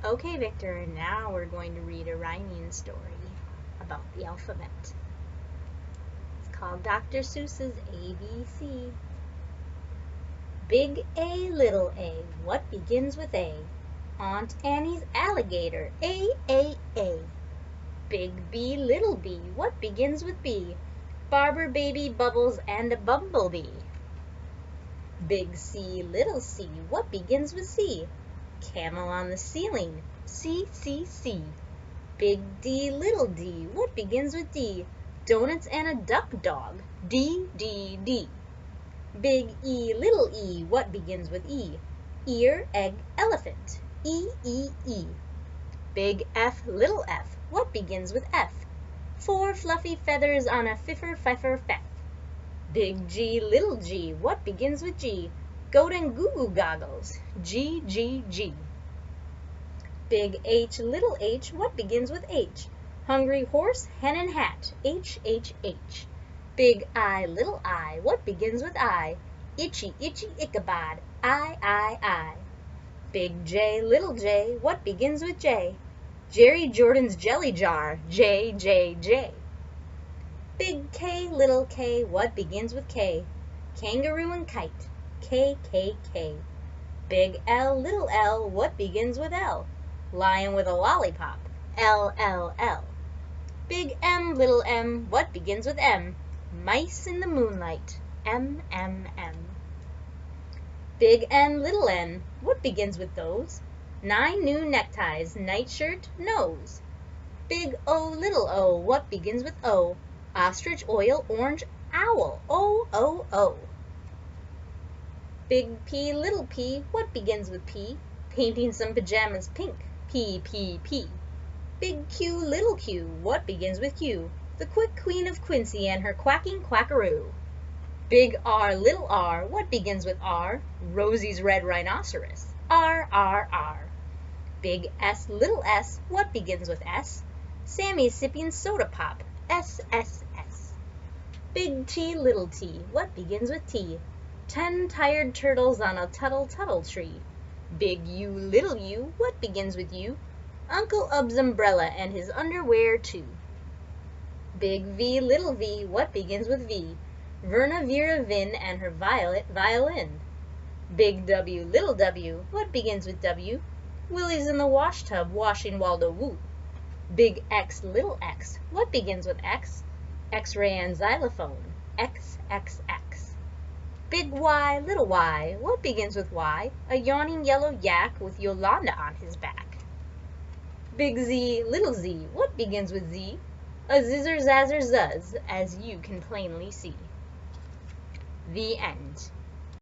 Okay, Victor, now we're going to read a rhyming story about the alphabet. It's called Dr. Seuss's ABC. Big A, little a, what begins with A? Aunt Annie's alligator, A. Big B, little b, what begins with B? Barber, baby, bubbles, and a bumblebee. Big C, little c, what begins with C? Camel on the ceiling, C. Big D, little d, what begins with D? Donuts and a duck dog, D. Big E, little e, what begins with E? Ear, egg, elephant, E. Big F, little f, what begins with F? 4 fluffy feathers on a fiffer, feff. Big G, little g, what begins with G? Goat and goo-goo goggles, G. Big H, little h, what begins with H? Hungry horse, hen and hat, H. Big I, little I, what begins with I? Itchy, Ichabod, I. Big J, little j, what begins with J? Jerry Jordan's jelly jar, J. Big K, little k, what begins with K? Kangaroo and kite, K. Big L, little l, what begins with L? Lion with a lollipop, L. Big M, little m, what begins with M? Mice in the moonlight, M. Big N, little n, what begins with those? 9 new neckties, nightshirt, nose. Big O, little o, what begins with O? Ostrich, oil, orange, owl, O. Big P, little p, what begins with P? Painting some pajamas pink, P. Big Q, little q, what begins with Q? The quick queen of Quincy and her quacking quackaroo. Big R, little r, what begins with R? Rosie's red rhinoceros, R. Big S, little s, what begins with S? Sammy's sipping soda pop, S. Big T, little t, what begins with T? 10 tired turtles on a tuttle tree. Big U, little u, what begins with U? Uncle Ub's umbrella and his underwear too. Big V, little v, what begins with V? Verna Vera Vin and her violet violin. Big W, little w, what begins with W? Willie's in the wash tub washing Waldo Woo. Big X, little x, what begins with X? X-ray and xylophone, X. Big Y, little y, what begins with Y? A yawning yellow yak with Yolanda on his back. Big Z, little z, what begins with Z? A zizzer zazzer zuzz, as you can plainly see. The end.